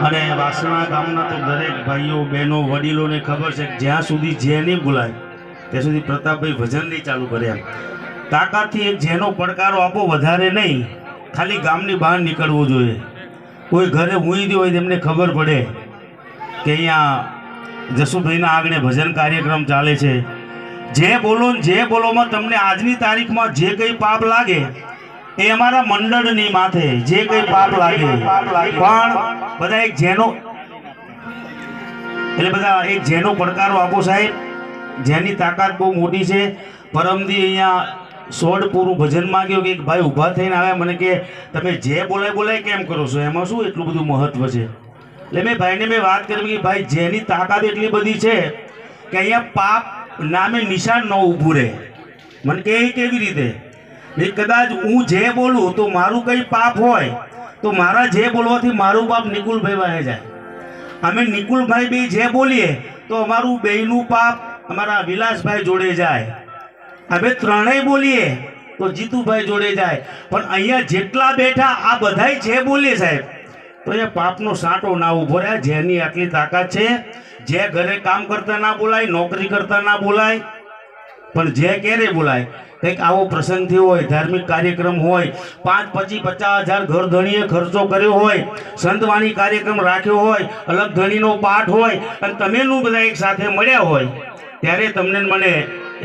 અને વાસણા ગામના તો દરેક ભાઈઓ બહેનો વડીલોને ખબર છે કે જ્યાં સુધી જે નહીં બોલાય ત્યાં સુધી પ્રતાપભાઈ ભજન નહીં ચાલુ કર્યા. તાકાતથી એક જેનો પડકારો આપો, વધારે નહીં, ખાલી ગામની બહાર નીકળવું જોઈએ. કોઈ ઘરે ઊંઘી હોય તેમને ખબર પડે કે અહીંયા જસુભાઈના આગળ ભજન કાર્યક્રમ ચાલે છે. જે બોલો જે બોલોમાં તમને આજની તારીખમાં જે કંઈ પાપ લાગે એ અમારા મંડળની માથે જે કંઈ પાપ લાગે, પણ બધા એક જેનો એટલે બધા એક જેનો પડકારો આપો સાહેબ. જેની તાકાત બહુ મોટી છે. પરમદી અહીંયા સોડ પૂરું ભજન માંગ્યો કે એક ભાઈ ઊભા થઈને આવ્યા, મને કે તમે જે બોલાય કેમ કરો છો, એમાં શું એટલું બધું મહત્વ છે? એટલે મેં ભાઈને વાત કરી કે ભાઈ જેની તાકાત એટલી બધી છે કે અહીંયા પાપ નામે નિશાન ન ઊભું રહે. મને કે કેવી રીતે? કદાચ હું જે બોલું તો મારું કંઈ પાપ હોય તો મારા જે બોલવાથી મારું પાપ નિકુલભાઈ વાહે જાય. અમે નિકુલભાઈ બે જે બોલીએ તો અમારું બેયનું પાપ અમારા વિલાસભાઈ જોડે જાય. અમે ત્રણેય બોલીએ તો જીતુભાઈ જોડે જાય. પણ અહીંયા જેટલા બેઠા આ બધાય જે બોલીએ સાહેબ, તો એ પાપનો સાંટો ના ઊભો રહે. જેની આટલી તાકાત છે, જે ઘરે કામ કરતા ના બોલાય, નોકરી કરતા ના બોલાય, પણ જે ક્યારે બોલાય કંઈક આવો પ્રસંગ થયો હોય, ધાર્મિક કાર્યક્રમ હોય, 5, 25, 50,000 ઘર ધણીએ ખર્ચો કર્યો હોય, સંતવાણી કાર્યક્રમ રાખ્યો હોય, અલગ ધણીનો પાઠ હોય અને તમેનું બધા એક સાથે મળ્યા હોય, ત્યારે તમને મને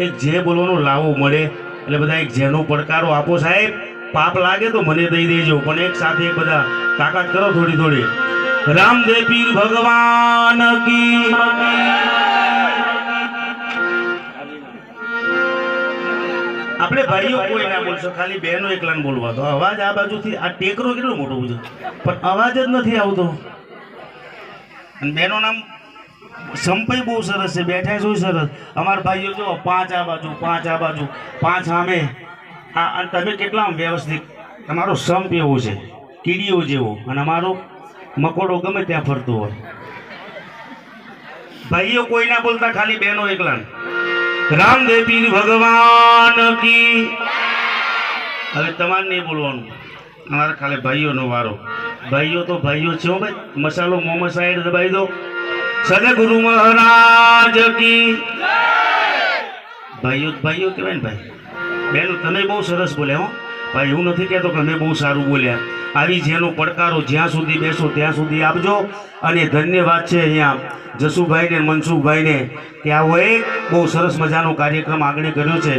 એક જે બોલવાનો લાવો મળે. એટલે બધા એક જેનો પડકારો આપો સાહેબ. પાપ લાગે તો મને દઈ દેજો, પણ એક સાથે એક બધા તાકાત કરો થોડી થોડી. રામદેવ પીર ભગવાન કી. આપણે ભાઈઓ કોઈ ના બોલશો, ખાલી બહેનો એકલાને બોલવા તો. અવાજ આ બાજુથી આ ટેકરો કેટલો મોટો છે પણ અવાજ જ નથી આવતો. અને બહેનો નામ સંપય બહુ સરસ છે, બેઠા છો સરસ. અમારા ભાઈઓ જો 5 આ બાજુ, 5 આ બાજુ, 5 સામે. આ તમે કેટલા વ્યવસ્થિત. તમારો સંપ એવો છે કીડીઓ જેવો, અને અમારો મકોડો ગમે ત્યાં ફરતો હોય. ભાઈઓ કોઈ ના બોલતા, ખાલી બહેનો એકલા. રામદેવ પીર ભગવાન કી. હવે તમારે નહીં બોલવાનું, અમારે ખાલી ભાઈઓનો વારો. ભાઈઓ તો ભાઈઓ છે ભાઈ. મસાલો મોહમ્મદ સાઈડ દબાઈ દો. સદગુરુ મહારાજ કી. ભાઈઓ ભાઈઓ કહેવાય ને ભાઈ. બેનો તમે બહુ સરસ બોલ્યા હો ભાઈ. હું નથી કહેતો કે અમે બહુ સારું બોલ્યા. આવી જેનો પડકારો જ્યાં સુધી બેસો ત્યાં સુધી આપજો. અને ધન્યવાદ છે અહીંયા જસુભાઈને મનસુખભાઈને કે આવો એક બહુ સરસ મજાનો કાર્યક્રમ આગળ કર્યો છે.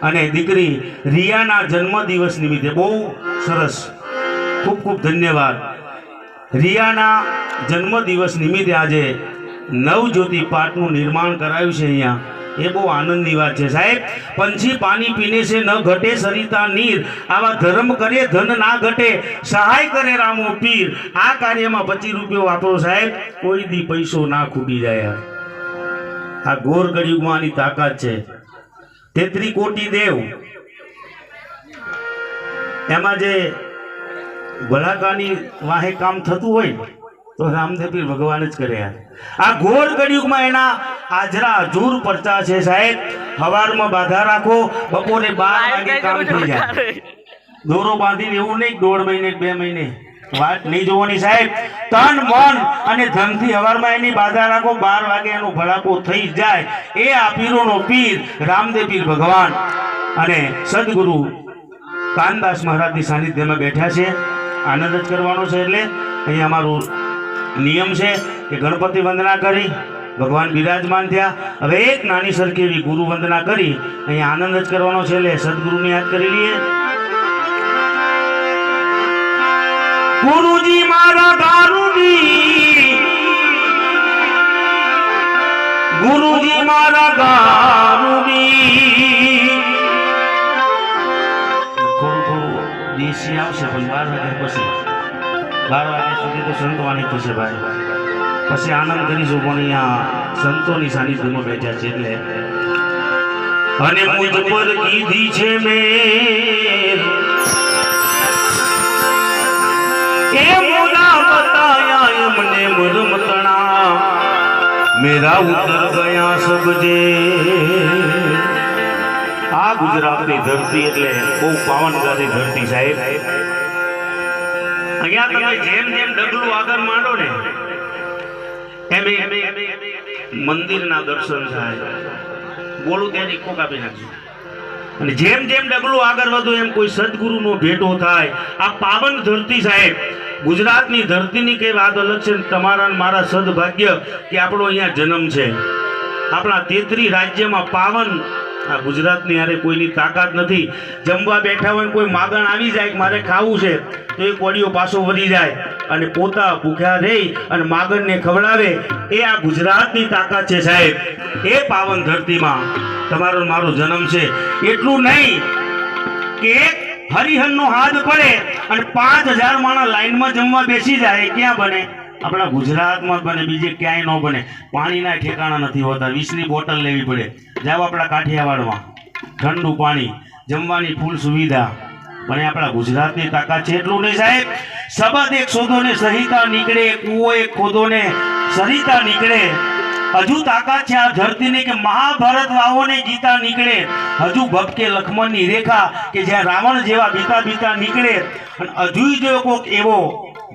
અને દીકરી રિયાના જન્મદિવસ નિમિત્તે બહુ સરસ, ખૂબ ખૂબ ધન્યવાદ. રિયાના જન્મદિવસ નિમિત્તે આજે નવજ્યોતિ પાઠનું નિર્માણ કરાયું છે અહીંયા. એ બહુ આનંદની વાત છે સાહેબ. પંછી પાણી પીને છે ન ઘટે સરિતા નીર, આવા ધર્મ કરે ધન ના ઘટે, સહાય કરે રામો પીર. આ કાર્યમાં 25 રૂપિયા વાપરો સાહેબ, કોઈ દી પૈસો ના ખૂટી જાય. આ ઘોર કળિયુગમાં આની તાકાત છે. 33 કોટી દેવ, એમાં જે ભલાકાની વાહે કામ થતું હોય તો રામદેવ પીર ભગવાન જ કરે. આ ઘોર કળિયુગમાં એના હાજરા હજુર પરચા છે સાહેબ. સવારમાં બાધા રાખો, બપોરે 12 વાગે કામ થઈ જાય. દોરો બાંધીને એવું નહીં 1.5 મહિને 2 મહિને વાત નહીં જોવાની સાહેબ. તન મન અને ધનથી સવારમાં એની બાધા રાખો, 12 વાગે એનો ભડાકો થઈ જાય. એ આ પીરોનો પીર રામદેવ પીર ભગવાન અને સદગુરુ કાનદાસ મહારાજની સાનિધ્યમાં બેઠા છે. આનંદ જ કરવાનો છે. એટલે અહીંયા અમારું નિયમ છે કે ગણપતિ વંદના કરી ભગવાન બિરાજમાન થયા. હવે એક નાની સરખી એવી ગુરુ વંદના કરી અહીંયા આનંદ જ કરવાનો છે. એટલે સદગુરુને યાદ કરી લઈએ. ગુરુજી મારા ગારુડી, ગુરુજી મારા ગારુડી. થોડું દેશી આવશે પણ 12 વાગ્યા પછી, 12 વાગ્યા સુધી તો સંતવાણી થશે ભાઈ. પછી આનંદ કરીશું. પણ અહીંયા સંતોની સાનિધ્યમાં બેઠા છે એટલે. અને મુજ પર કીધી છે મેર, એ મોડા બતાયા એમને મરમતણા, મેરા ઉતર ગયા સબજે. આ આ ગુજરાતની ધરતી એટલે બહુ પાવનગારી ધરતી સાહેબ. અહીંયા તમે જેમ જેમ ડગલું આગળ માંડો ને એમ મંદિરના દર્શન થાય. બોલું ત્યાં ઇકો કાપી નાખજો. અને જેમ જેમ ડગલું આગળ વધો એમ કોઈ સદગુરુનો ભેટો થાય. આ પાવન ધરતી સાહેબ, ગુજરાતની ધરતીની કઈ વાત અલગ છે. તમારા મારા સદભાગ્ય કે આપણો અહીંયા જન્મ છે. આપણા 33 રાજ્યમાં પાવન આ ગુજરાતની હારે કોઈની તાકાત નથી. જમવા બેઠા હોય કોઈ માગણ આવી જાય કે મારે ખાવું છે તો એ કોડીઓ પાછો વળી જાય અને પોતા ભૂખ્યા રહી અને માગણને ખવડાવે. એ આ ગુજરાતની તાકાત છે સાહેબ. એ પાવન ધરતીમાં તમારો મારો જન્મ છે. એટલું નહીં કે હરિહરનો હાથ પડે અને 5000 માણસ લાઈનમાં જમવા બેસી જાય. ક્યાં બને? આપણા ગુજરાતમાં બને, બીજે ક્યાંય ન બને. પાણીના ઠેકાણા નથી હોતા. 20ની બોટલ લેવી પડે. જાઓ આપણા કાઠિયાવાડમાં ઠંડુ પાણી, જમવાની ફૂલ સુવિધા. પણ આપણા ગુજરાતની તાકાત છે એટલું નહીં સાહેબ. શબ્દ એક શોધો ને સરિતા નીકળે, કૂવો એક ખોદો ને સરિતા નીકળે. હજુ તાકાત છે આ ધરતીની કે મહાભારત વાવો ને ગીતા નીકળે. હજુ ભક્કે લક્ષ્મણની રેખા કે જ્યાં રાવણ જેવા બીતા બીતા નીકળે. અને હજુ જો કોઈક એવો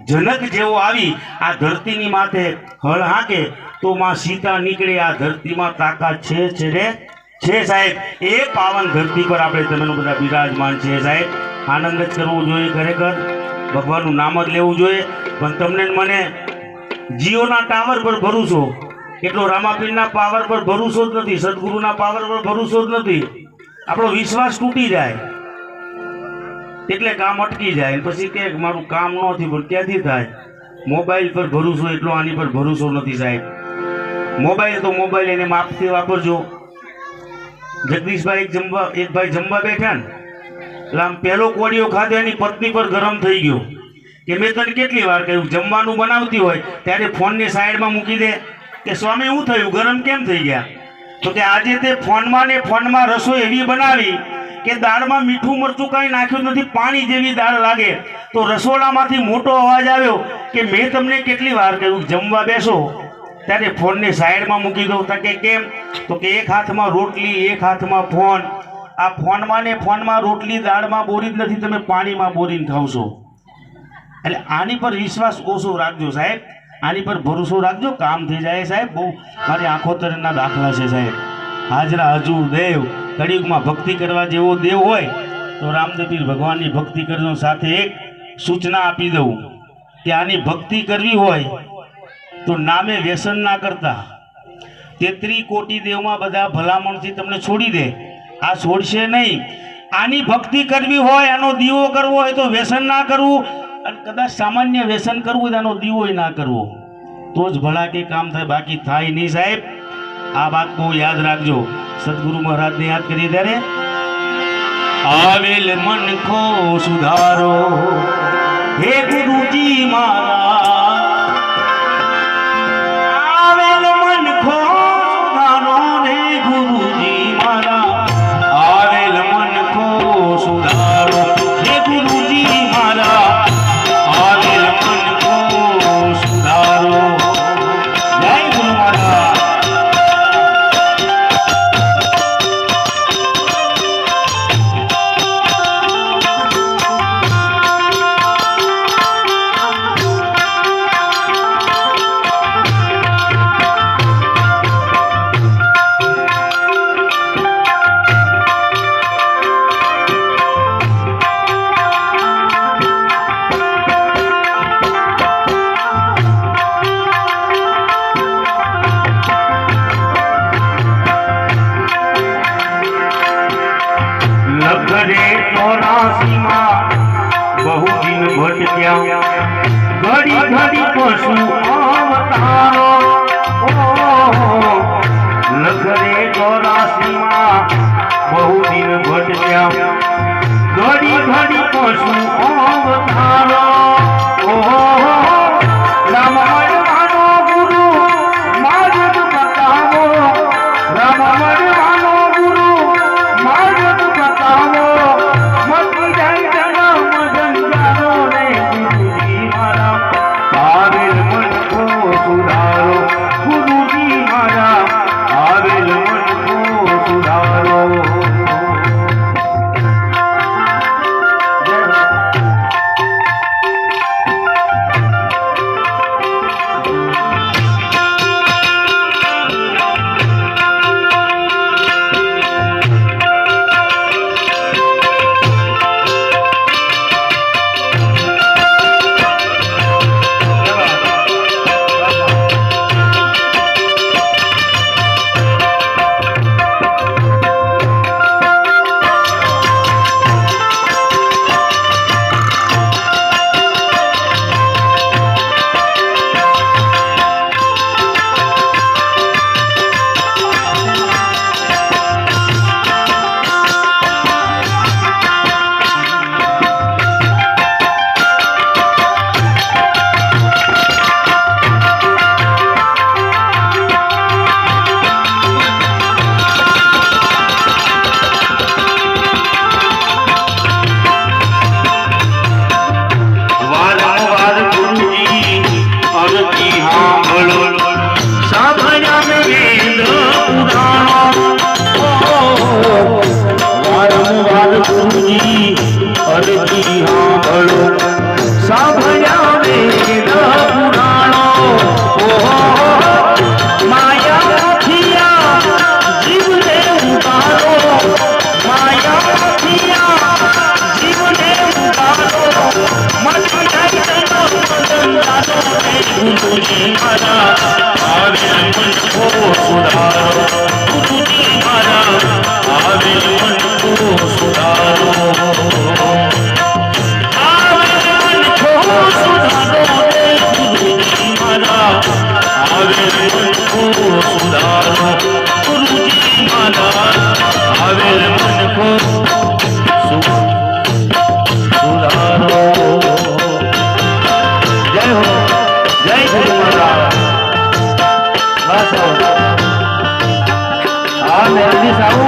જનક જેવો આવી આ ધરતીની માથે હળ હાંકે તો માં સીતા નીકળે. આ ધરતીમાં તાકાત છે રે છે સાહેબ. એ પાવન ધરતી પર આપણે તમે બધા બિરાજમાન છે સાહેબ. આનંદ જ કરવો જોઈએ, ખરેખર ભગવાનનું નામ જ લેવું જોઈએ. પણ તમને મને જીઓના ટાવર પર ભરોસો, એટલો રામાપીરના પાવર પર ભરોસો જ નથી, સદગુરુના પાવર પર ભરોસો જ નથી. આપણો વિશ્વાસ તૂટી જાય એટલે કામ અટકી જાય. પછી કે મારું કામ ન થયું, પણ ક્યાંથી થાય? મોબાઈલ પર ભરોસો એટલો આની પર ભરોસો નથી સાહેબ. મોબાઈલ તો મોબાઈલ એને માપથી વાપરજો. જગદીશભાઈ એક ભાઈ જમવા બેઠા ને એટલે આમ પહેલો કોડિયો ખાધો એની પત્ની પર ગરમ થઈ ગયો કે મેં તને કેટલી વાર કહ્યું જમવાનું બનાવતી હોય ત્યારે ફોનને સાઈડમાં મૂકી દે. કે સ્વામી શું થયું, ગરમ કેમ થઈ ગયા? તો કે આજે તે ફોનમાં ને ફોનમાં રસોઈ એવી બનાવી કે દાળમાં મીઠું મરચું કાંઈ નાખ્યું નથી, પાણી જેવી દાળ લાગે. તો રસોડામાંથી મોટો અવાજ આવ્યો કે મેં તમને કેટલી વાર કહ્યું જમવા બેસો ત્યારે ફોનને સાઈડમાં મૂકી દો. કે કેમ? તો કે એક હાથમાં રોટલી એક હાથમાં ફોન. આ ફોનમાં ને ફોનમાં રોટલી દાળમાં બોરી જ નથી, તમે પાણીમાં બોરીને ખાવશો. એટલે આની પર વિશ્વાસ ઓછો રાખજો સાહેબ. આની પર ભરોસો રાખજો, કામ થઈ જાય સાહેબ. બહુ મારી આંખો તરના દાખલા છે સાહેબ. હાજરા હજુર દેવ. કળિયુગમાં ભક્તિ કરવા જેવો દેવ હોય તો રામદેવપીર ભગવાનની ભક્તિ કરજો. સાથે એક સૂચના આપી દઉં કે આની ભક્તિ કરવી હોય તો નામે વ્યસન ના કરતા. 33 કોટી દેવમાં બધા ભલામણથી તમને છોડી દે, આ છોડશે નહીં. આની ભક્તિ કરવી હોય, આનો દીવો કરવો હોય તો વ્યસન ના કરવું. અને કદાચ સામાન્ય વ્યસન કરવું હોય તો આનો દીવો ના કરવો, તો જ ભલા કે કામ થાય, બાકી થાય નહીં સાહેબ. આ વાત બહુ યાદ રાખજો. સદગુરુ મહારાજને યાદ કરીએ ત્યારે આવેલ મન ખો સુધારો હે ગુરુજી મારા. આવેલ મન ખો સુધારો હે ગુરુજી મારા. આવેલ મન ખો સુધારો હે ગુરુજી મારા. આવેલ મન ખો સુધારો. જય ગુરુ મહારાજ. बहु दिन भटक्या घड़ी घड़ी पशु अवतारो. लखरे 84 बहु दिन भटक्या घड़ी घड़ी पशु अवतारो. राम मानो गुरु मार्ग बतावो. राम मानो गुरु मार्ग बतावो. मती जाए जन्म जंजारो रे गुरुजी मारा. आवेल मन को सुधारो गुरुजी मारा. आवेल मन को सुधारो. ગુરુજી સાંભળો સાંભળ્યા વેદ પુરાણો ઓહો માયાથી જીવને ઉતારો માયાથી જીવને ઉતારો ગુરુજી મારા આવે મન કો સુધારો ગુરુજી મારા આવે મન કો સુધારો આવે મન કો સુધારો ગુરુજી મારા આવે મન કો સુધારો ગુરુજી મારા આવે મન કો સુધારો જય હો જય ગુરુ મહારાજ બસ હા મેલડી સાહુ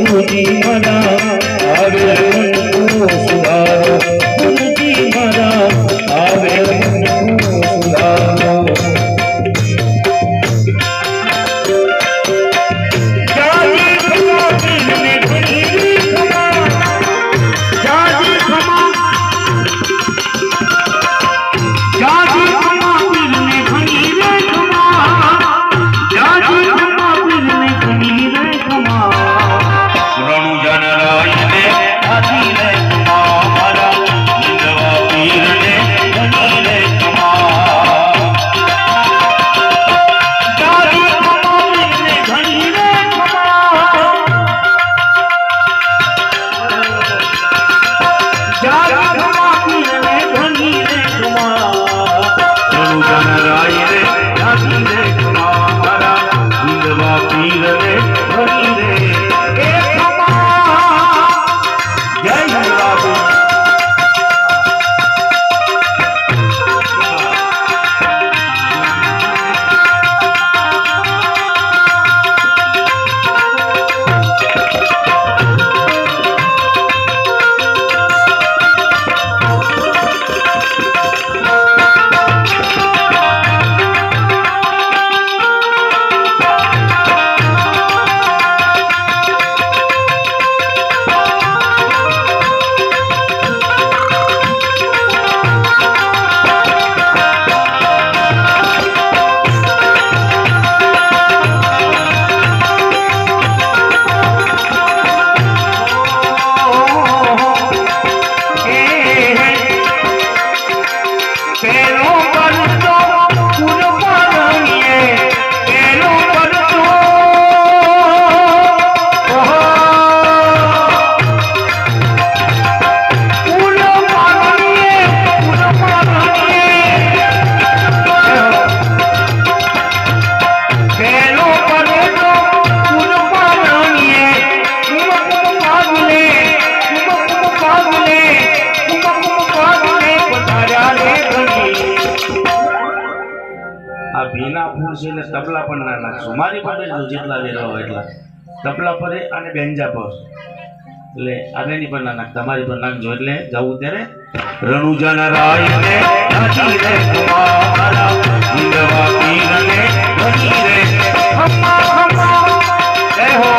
ગુરુજી મને પણ ના નાખશું, મારી પર બેસજો જેટલા વેરા હોય એટલા, તબલા પર અને બેંજા પર, એટલે આનેની પર ના નાખતા, મારી પર નાખજો. એટલે જવું ત્યારે રણુજન રાય ને નાચી રે કુમારા, હિંદવા પીરને ભજી રે ખમ્મા ખમ્મા જય હો.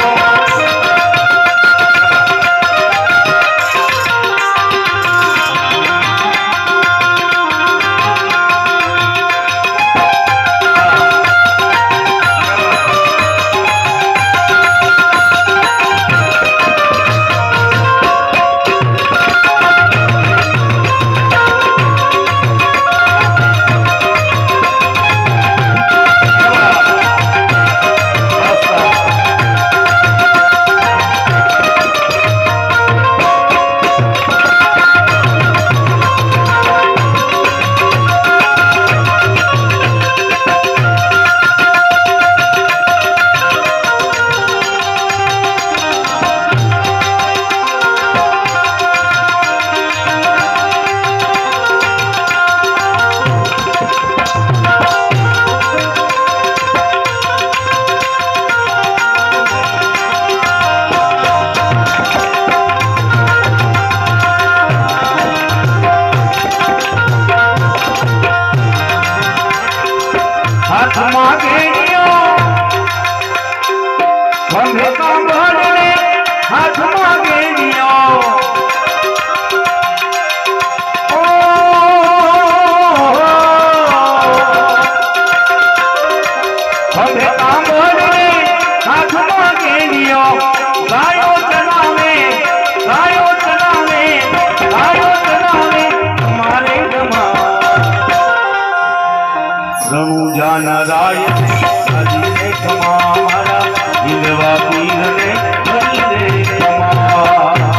રણુજન રાય ભજી રે કુમારા, હિંદવા પીરને ભજી રે કુમારા.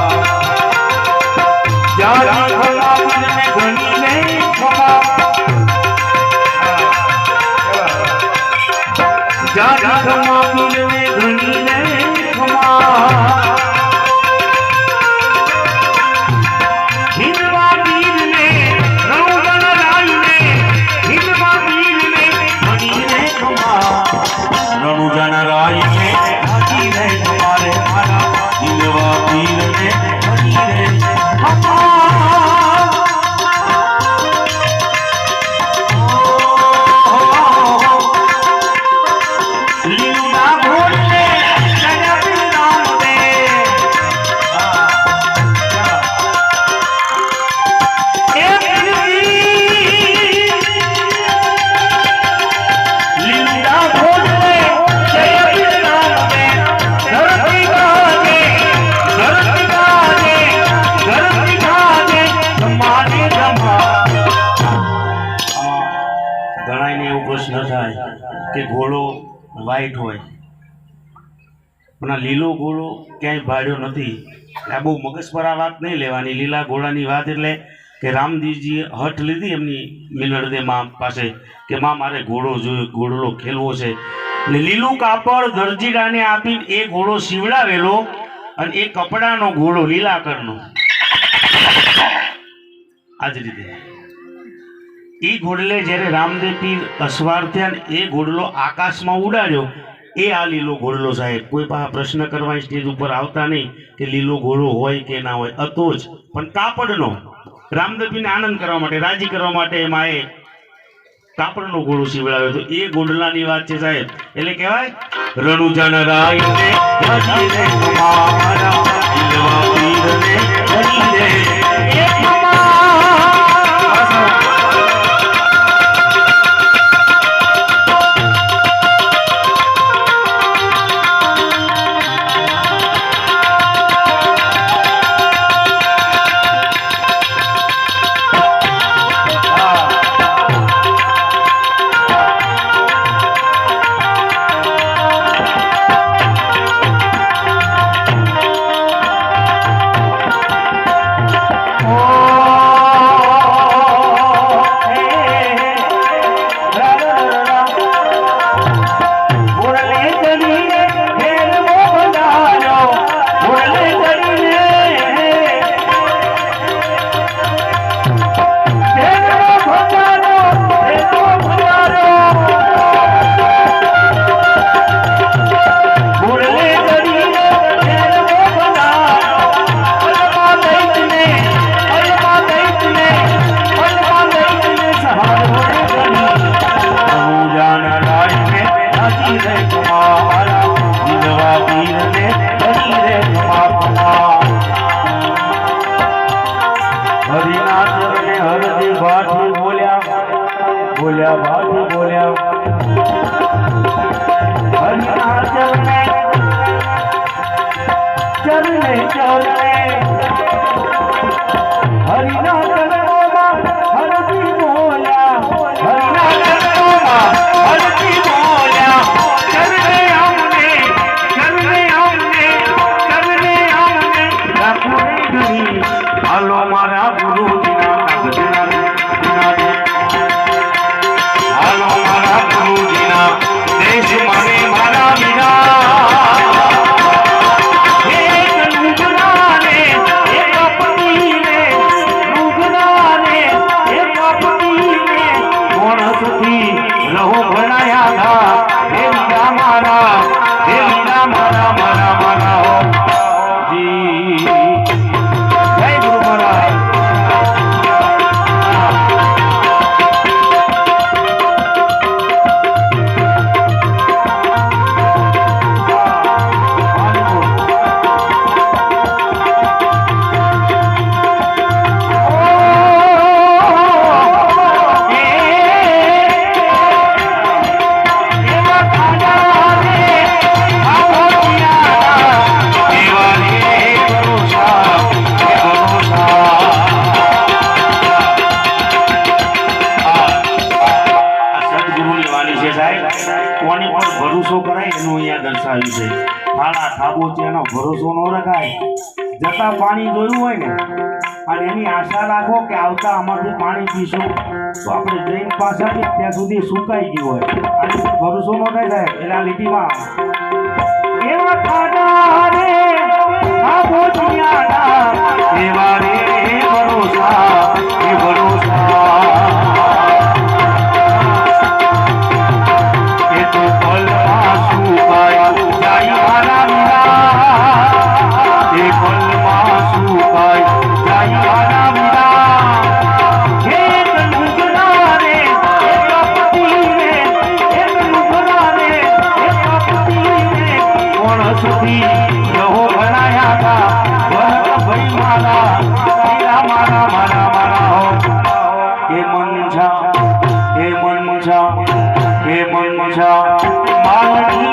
જાજી ખમા પીરને ઘણી રે ખમા, જાજી ખમા પીરને ઘણી રે ખમા. હિંદવા પીરને રણુજન રાયને હિંદવા પીરને ભજી રે કુમારા, રણુજન રાયને ભજી રે કુમારે મારા, હિંદવા પીરને ભજી રે કુમારા. લીલા ભોલે જગત નામ દે, લીલા ભોલે જગત નામ દે, ધરતી ગાજે ધરતી ગાજે ધરતી ગાજે તમારે જમા. ઘણાને એવો પ્રશ્ન થાય કે ઘોડો વ્હાઈટ હોય પણ આ લીલો ઘોડો ક્યાંય ભાડ્યો નથી. આ બહુ મગજ પર આ વાત નહીં લેવાની. લીલા ઘોડાની વાત એટલે કે રામદેવજીએ હઠ લીધી એમની મિલડદે માં પાસે કે માં મારે ઘોડો જોયો, ઘોડલો ખેલવો છે. એટલે લીલું કાપડ દરજીડાને આપી એ ઘોડો સીવડાવેલો અને એ કપડાનો ઘોડો લીલા કરનો. આ જ રીતે એ ઘોડલે જ્યારે રામદેવ પીર અસવાર થયા ને એ ઘોડલો આકાશમાં ઉડાડ્યો, એ આ લીલો ઘોડલો સાહેબ. કોઈ પાસે પ્રશ્ન કરવા સ્ટેજ ઉપર આવતા નહીં કે લીલો ઘોડો હોય કે ના હોય, હતો જ પણ કાપડનો. રામદેવ પીરને આનંદ કરવા માટે, રાજી કરવા માટે એમાં એ કાપડનો ઘોડો સીવડાવ્યો. તો એ ઘોડલાની વાત છે સાહેબ. એટલે કહેવાય રણુજન રાયને ભજી રે કુમારા, હિંદવા પીરને ભજી રે કુમારા. કુમારા જીલવા પીરને હરી રે કુમારા હરિના ચરણે હરજી ભાટી બોલ્યા ભાટી બોલ્યા હરિના ચરણે ચરણે હરિના ચરણોમાં હરજી બોલ્યા હરિના ચરણોમાં હરજી બોલ્યા ચરણે અમને રાખો રે ગરી હાલો મારા ગુરુજીના કાગજના દિનાને હાલો મારા ગુરુજીના દેશ મને મારા વીરા રહો ભણાયા થા હે વીરા મારા મારા હો જી જય ગુરુ મહારાજ કોની પર ભરોસો કરાય એનું અહીંયા દર્શાવ્યું છે થાળા ખાબોચિયાનો ભરોસો ન રખાય જતા પાણી જોયું હોય ને અને એની આશા રાખો કે આવતા આમાંથી પાણી પીશું તો આપણે જૈન પાછા ત્યાં સુધી સુકાઈ ગયું હોય આની પર ભરોસો ન થાય સાહેબ એટલે આ લીટીમાં એવા ખાડા રે ખાબોચિયાના એવા રે ભરોસા એ ભરોસા રહો ભણાયા થા ભરત ભાઈ મારા વીરા મારા હો હે મન છા માલણી